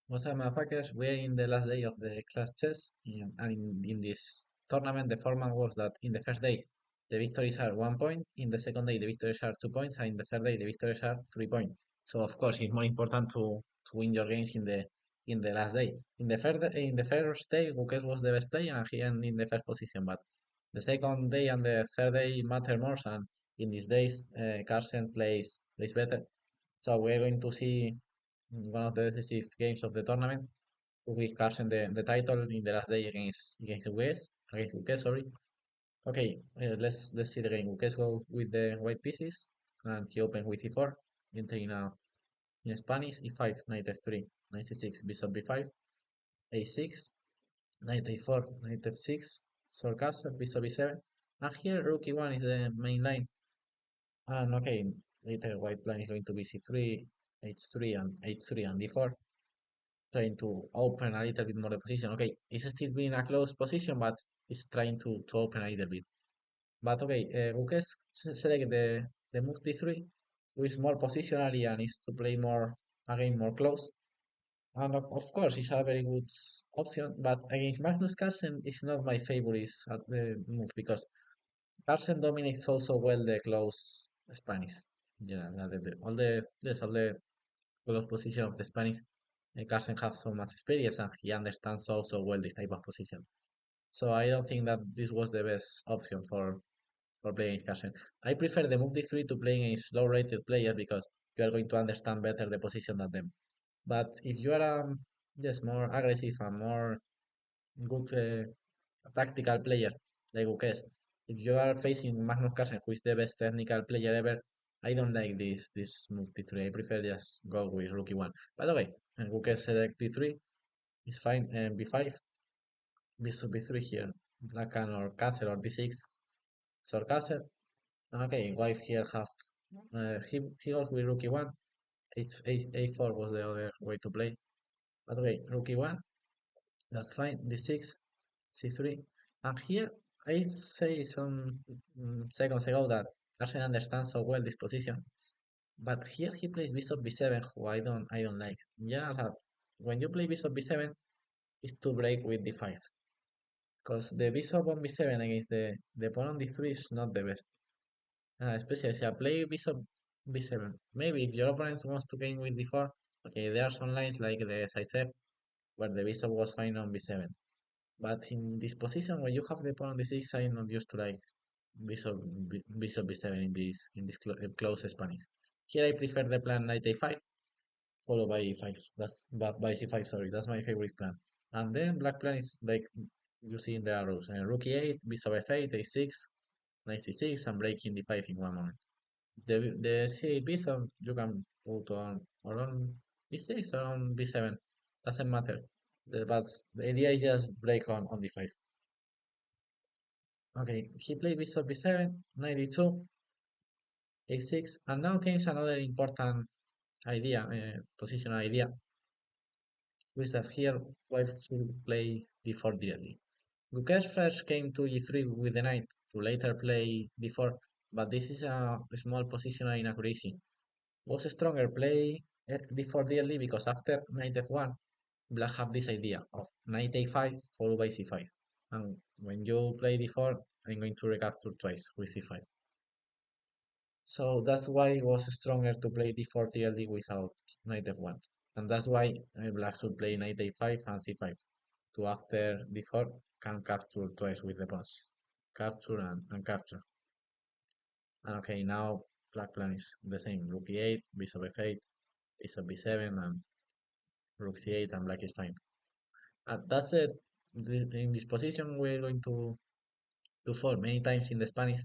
What's up, motherfuckers? We're in the last day of the class chess, and in this tournament, the format was that in the first day, the victories are 1 point, in the second day, the victories are 2 points, and in the third day, the victories are 3 points. So, of course, it's more important to win your games in the last day. In the first day, Gukesh was the best player, and he ended in the first position. But the second day and the third day matter more, and in these days, Carlsen plays better. So we're going to see one of the decisive games of the tournament with Carlsen the title in the last day against Gukesh, sorry. Okay, let's see the game. Gukesh go with the white pieces and he opened with e4, entering now in Spanish e5, knight f3, knight c6, bishop b5, a6, knight a4, knight f6, sword castle, bishop b7, and here rook e1 is the main line. And okay, later white line is going to be c3, h3 and h3 and d4, trying to open a little bit more the position. Okay, it's still being a close position, but it's trying to open a little bit. But okay, Gukesh select the move d3, who is more positionally and is to play more again more close. And of course, it's a very good option, but against Magnus Carlsen, it's not my favorite move because Carlsen dominates also well the close Spanish. Yeah, all the close position of the Spanish. Carlsen has so much experience and he understands so well this type of position. So I don't think that this was the best option for playing against Carlsen. I prefer the move d3 to playing against low rated players because you are going to understand better the position than them. But if you are just more aggressive and more good tactical player like Gukesh, if you are facing Magnus Carlsen, who is the best technical player ever, I don't like this move d3. I prefer just go with rook e1. By the way, Gukesh select d3 is fine, and b5, bishop b3 here, black can or castle or b6, sword castle. And okay, white here have he goes with rook e1. A4 was the other way to play. But okay, rook e1, that's fine. D6, c3, and here I say some seconds ago that Carlsen understands so well this position, but here he plays bishop b7, who I don't like. In general, when you play bishop b7, is to break with d5, because the bishop on b7 against the pawn on d3 is not the best. Especially if I play bishop b7. Maybe if your opponent wants to game with d4, okay, there are some lines like the s where the bishop was fine on b7. But in this position, when you have the pawn on d6, I'm not used to like bishop b7 in this close Spanish. Here I prefer the plan knight a5 followed by e5. By c5. Sorry, that's my favorite plan. And then black plan is like you see in the arrows: rook e8, bishop f8, a6, knight c6, and breaking d5 in one moment. The c8 bishop you can put on b6 or on b7. Doesn't matter. But the idea is just break on d5. Okay, he played bishop b7, 92, a6, and now comes another important idea, positional idea, which that here white should play d4 directly. Gukesh first came to e3 with the knight to later play d4, but this is a small positional inaccuracy. Was stronger play d4 directly because after knight f1, black have this idea of knight a5 followed by c5. And when you play d4, I'm going to recapture twice with c5. So that's why it was stronger to play d4 TLD without knight f1. And that's why black should play knight a5 and c5. To after d4 can capture twice with the pawns. Capture and capture. And okay, now black plan is the same. Rook e8, bishop f8, bishop b7, and rook c8, and black is fine. And that's it. In this position, we're going to fall many times in the Spanish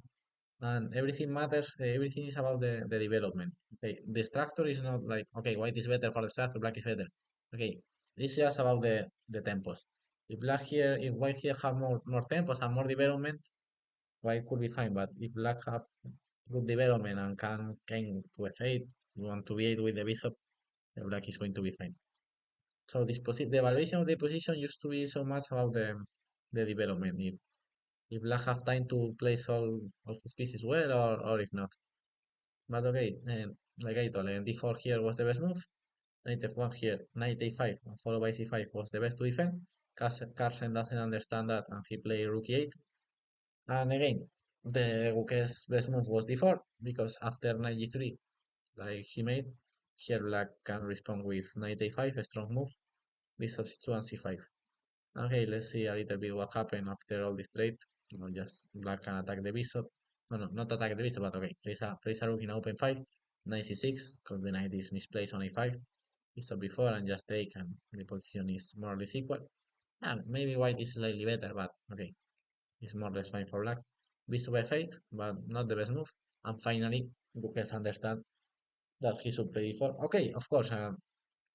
and everything matters. Everything is about the development. Okay, the structure is not like okay, white is better for the structure, black is better. Okay, it's just about the tempos. If white here have more tempos and more development, white could be fine. But if black have good development and can to f8, you want to be 8 with the bishop, the black is going to be fine. So the evaluation of the position used to be so much about the development. If black have time to place all his pieces well or if not. But okay, like I told, d4 here was the best move. knight f1 here, knight a5, followed by c5 was the best to defend. Carlsen doesn't understand that, and he played rook e8. And again, the Gukesh best move was d4, because after knight g3, like he made, here black can respond with knight a5, a strong move, bishop c2 and c5. Okay, let's see a little bit what happened after all this trade. Just black can attack the bishop. No, no, not attack the bishop, but okay. Place a rook in open 5, knight c6, because the knight is misplaced on a5. Bishop b4 and just take, and the position is more or less equal. And maybe white is slightly better, but okay, it's more or less fine for black. Bishop f8, but not the best move. And finally, Gukesh understand that he should play d4. Okay, of course,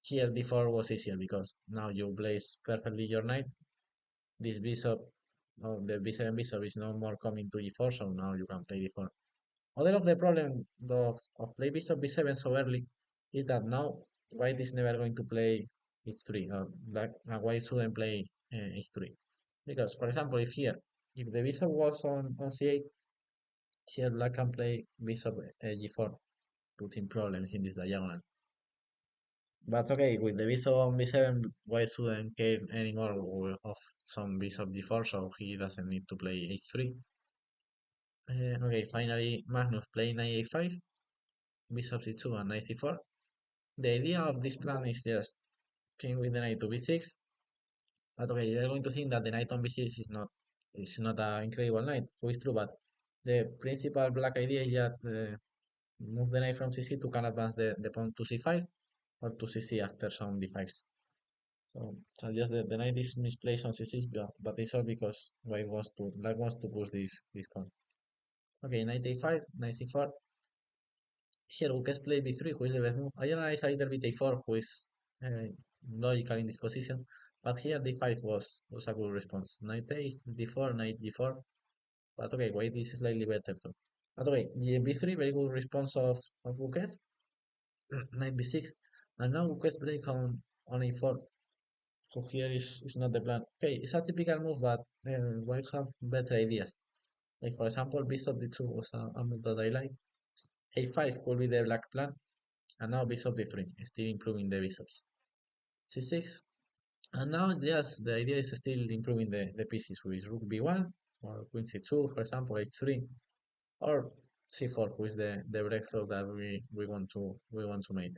here d4 was easier because now you place perfectly your knight. This bishop, oh, the b7 bishop is no more coming to e4, so now you can play d4. Other of the problem of play bishop b7 so early is that now white is never going to play h3. Black, white shouldn't play h3. Because, for example, if the bishop was on c8, here black can play bishop g4, putting problems in this diagonal. But okay, with the bishop on b7, white shouldn't care anymore of some bishop d4, so he doesn't need to play h3. Okay, finally Magnus playing knight a5, bishop c2 and knight c4. The idea of this plan is just king with the knight to b6, but okay, you're going to think that the knight on b6 is not an incredible knight, who is true, but the principal black idea is that move the knight from c6 to can advance the pawn to c5 or to cc after some d5s. So just the knight is misplaced on c6, but it's all because black wants to push this pawn. Okay, knight a5, knight c4. Here Gukesh play b3, who is the best move. I analyze a little bit a4, who is uh, logical in this position, but here d5 was a good response. Knight a, d4, knight g4, but okay, white is slightly better too. But okay, b3, very good response of Gukesh. Knight b6, and now Gukesh break on a4. So here is not the plan. Okay, it's a typical move, but white have better ideas. Like for example, bishop d2 was a move that I like. A5 could be the black plan, and now bishop d3, still improving the bishops. C6, and now yes, the idea is still improving the pieces with rook b1 or queen c2, for example, h3, or c4, who is the breakthrough that we want to make.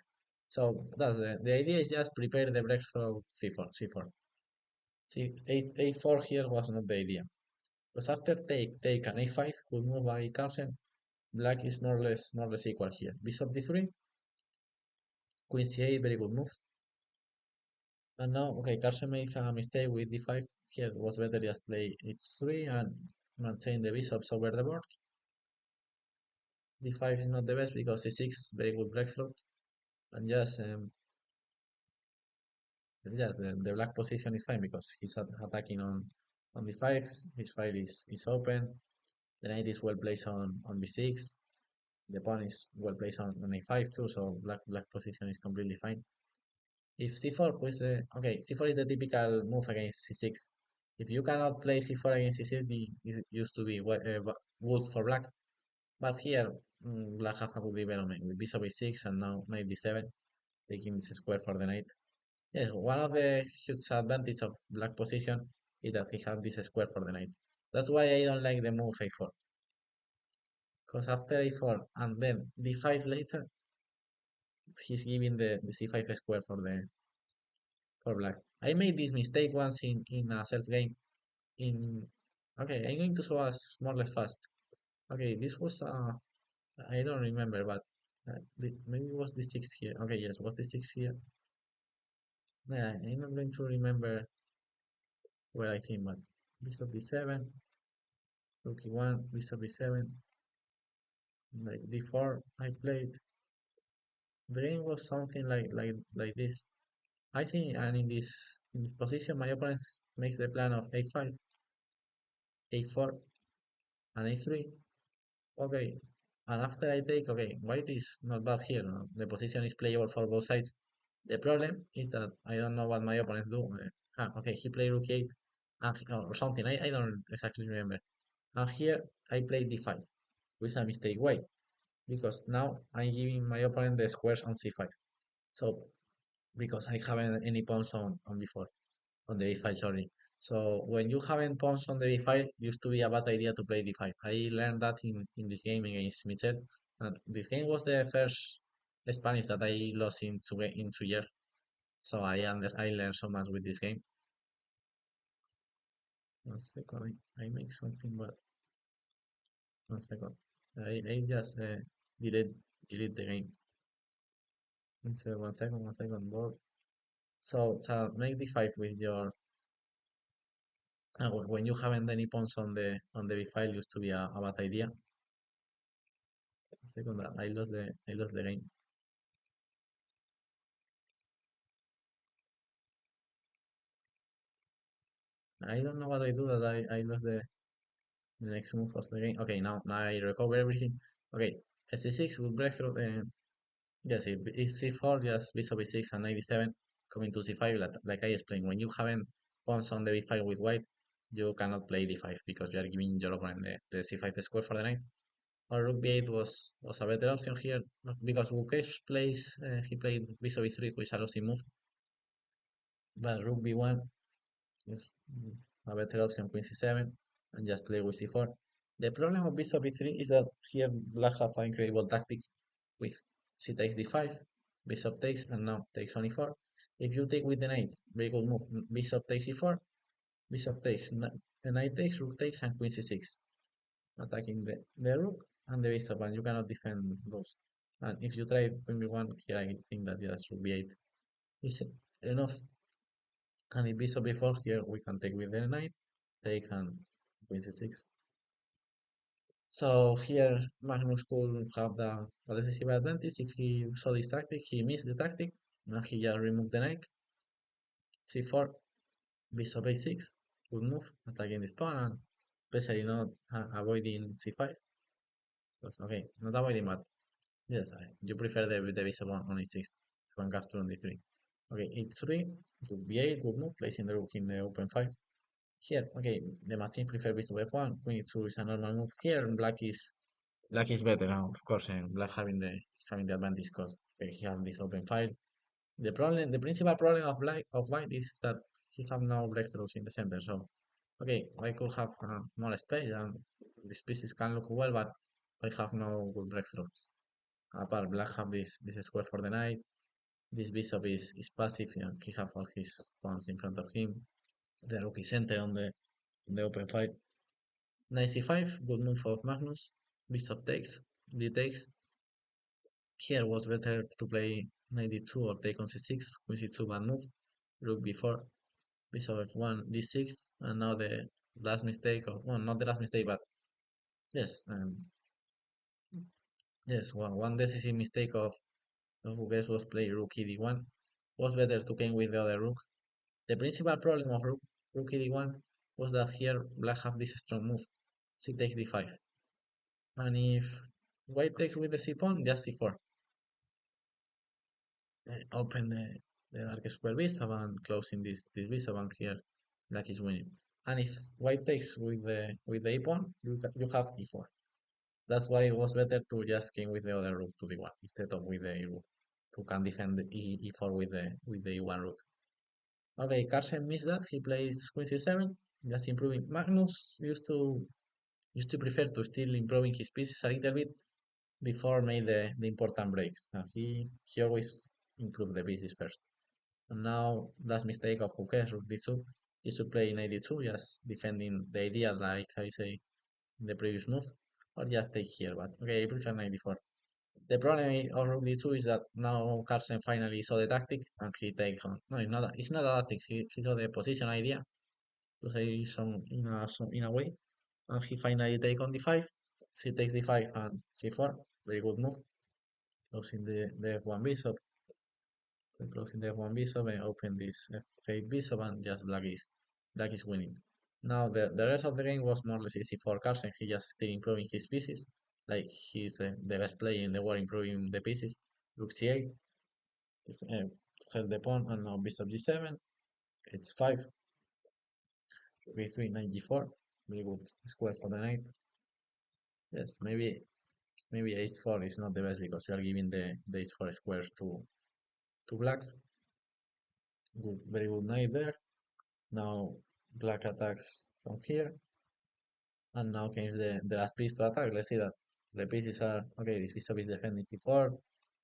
So that's the idea is just prepare the breakthrough c4. See, a4 here was not the idea. Because after take and a5, good move by Carlsen, black is more or less equal here. Bishop d3, queen c8, very good move. And now, okay, Carlsen made a mistake with d5. Here was better just play h3 and maintain the bishops over the board. d5 is not the best because c6, very good breakthrough. And just the black position is fine because he's attacking on d5. His file is open. The knight is well placed on b6. The pawn is well placed on a5 too, so black position is completely fine. If c4, who is the okay, c4 is the typical move against c6. If you cannot play c4 against c6, it used to be good for black. But here, black have a good development with bishop a6 and now knight d7, taking this square for the knight. Yes, one of the huge advantage of black position is that he has this square for the knight. That's why I don't like the move a4. Because after a4 and then d5 later, he's giving the c5 square for black. I made this mistake once in a self game. In okay, I'm going to show us more or less fast. Okay, this was I don't remember, but maybe it was the six here. Okay, yes, was the six here. Yeah, I'm not going to remember where I think, but bishop d7, rook e1, bishop e7, like d4. I played. The game was something like this. I think, and in this position, my opponent makes the plan of a5, a4, and a3. Okay, and after I take, okay, white is not bad here. No? The position is playable for both sides. The problem is that I don't know what my opponents do. Okay, he played rook 8 or something. I don't exactly remember. And here I played d5, which is a mistake. Why? Because now I'm giving my opponent the squares on c5. So because I haven't any pawns on before on the b5, sorry. So when you haven't pawns on the b5, used to be a bad idea to play d5. I learned that in this game against Michel. And this game was the first Spanish that I lost in 2 years. So I learned so much with this game. 1 second, I make something, but 1 second. I just delete delete the game. So 1 second, more. So make d5 with your when you haven't any pawns on the b5 used to be a bad idea. Second, I lost the game. I don't know what I do that I lost the next move of the game. Okay, now I recover everything. Okay, c6 will break through. Yes, if c4, just bishop b6 and knight d7 coming to c5. Like I explained, when you haven't pawns on the b5 with white, you cannot play d5 because you are giving your opponent the c5 square for the knight. Or rook b8 was a better option here because Gukesh he played bishop b3, which is a losing move, but rook b1 is a better option, queen c7, and just play with c4. The problem of bishop b3 is that here black have an incredible tactic with c takes d5, bishop takes, and now takes on e4. If you take with the knight, very good move. Bishop takes e4, bishop takes, the knight takes, rook takes, and queen c6, attacking the rook and the bishop, and you cannot defend those. And if you try queen b1, here I think that just rook b8 is enough. And if bishop b4, here we can take with the knight, take and queen c6. So here Magnus could have the decisive advantage if he saw this tactic. He missed the tactic. Now he just removed the knight. c4, bishop a6, good move, attacking this pawn and especially not avoiding c5. Okay, not avoiding, but yes, you prefer the bishop on e6 when capture on d3. Okay, h3, rook b8, good move, placing the rook in the open file. Here, okay, the machine prefer bishop f1, queen e2 is a normal move. Here, black is better now, of course, and black having the advantage because he has this open file. The principal problem of white is that he have no breakthroughs in the center. So, okay, I could have more space and these pieces can look well, but I have no good breakthroughs. Apart, black have this square for the knight. This bishop is passive, and he have all his pawns in front of him. The rook is center on the open file. Knight c5, good move of Magnus. Bishop takes, d takes. Here was better to play knight d2 or take on c6, queen c2 bad move, rook b4, bishop f1, d6, and now the last mistake of, well, not the last mistake, but yes, yes, one decisive mistake of Gukesh was play rook e d1. Was better to game with the other rook. The principal problem of rook e d1 was that here black have this strong move, c takes d5, and if white takes with the c pawn, just c4. Open the dark square bishop and closing this bishop, and here black is winning. And if white takes with the a pawn, you have e4. That's why it was better to just game with the other rook to d1 instead of with the a rook to can defend the e4 with the e1 rook. Okay, Carlsen missed that. He plays queen c7, just improving. Magnus used to prefer to still improving his pieces a little bit before made the important breaks. He always improved the pieces first. And now last mistake of Gukesh, rook d2. He should play knight d2, just defending the idea like I say in the previous move, or just take here. But okay, I prefer knight d4. The problem of rook d2 is that now Carlsen finally saw the tactic and he takes on. No, it's not a tactic. He saw the position idea to say in a way, and he finally take on d5. She takes d5 and c4. Very good move. Closing the f1 bishop, closing the f1 bishop and open this f8 bishop, and just black is winning. Now the rest of the game was more or less easy for Carlsen. He just still improving his pieces, like he's the best player in the world improving the pieces. Rook c8 to help the pawn, and now bishop g7. It's 5, b3, knight g4. Very good square for the knight. Yes, maybe h4 is not the best because you are giving the h4 square to black. Good, very good knight there. Now black attacks from here. And now comes the last piece to attack. Let's see that the pieces are okay. This bishop is defending c4.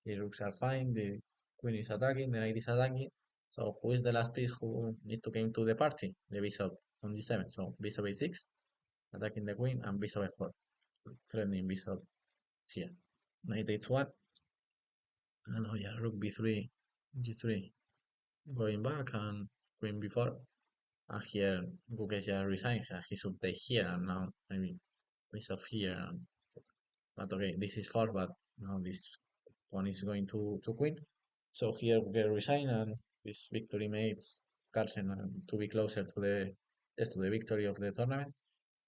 The rooks are fine. The queen is attacking. The knight is attacking. So who is the last piece who need to come to the party? The bishop on d7. So bishop a6, attacking the queen, and bishop f4, threatening bishop here. Knight h1. And oh yeah, rook b3, g3, going back, and queen b4. And here Gukesh just resigned. He should take here, and now maybe bishop here. But okay, this is false, but now this one is going to queen. So here we get resign, and this victory makes Carlsen to be closer to the yes, to the victory of the tournament.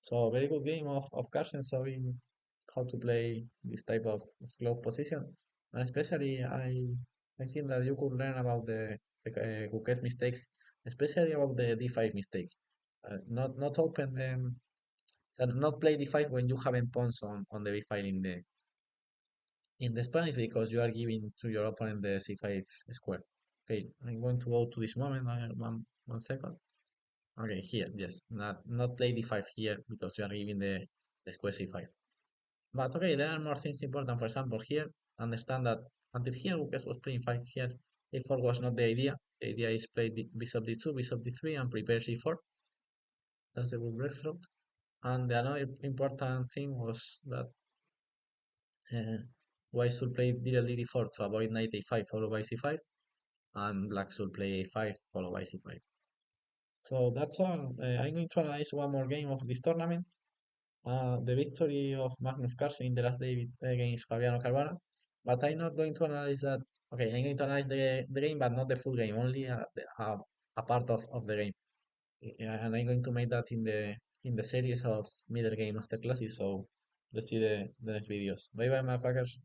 So very good game of Carlsen showing how to play this type of close position. And especially I think that you could learn about the Gukesh mistakes, especially about the d5 mistake. Not open so not play d5 when you haven't pawns on the b file in the Spanish because you are giving to your opponent the c5 square. Okay, I'm going to go to this moment. One second. Okay, here, yes, not play d5 here because you are giving the square c5. But okay, there are more things important. For example, here, understand that until here, Lucas was playing 5 here. a4 was not the idea. The idea is play bishop d2, bishop d3, and prepare c4. That's the good breakthrough. And the another important thing was that uh, white should play d4 to avoid knight a5 followed by c5, and black should play a5 followed by c5. So that's all. I'm going to analyze one more game of this tournament. The victory of Magnus Carlsen in the last day against Fabiano Caruana. But I'm not going to analyze that. Okay, I'm going to analyze the game, but not the full game, only a part of the game. And I'm going to make that in the series of middle game after classes. So let's see the next videos. Bye bye, motherfuckers.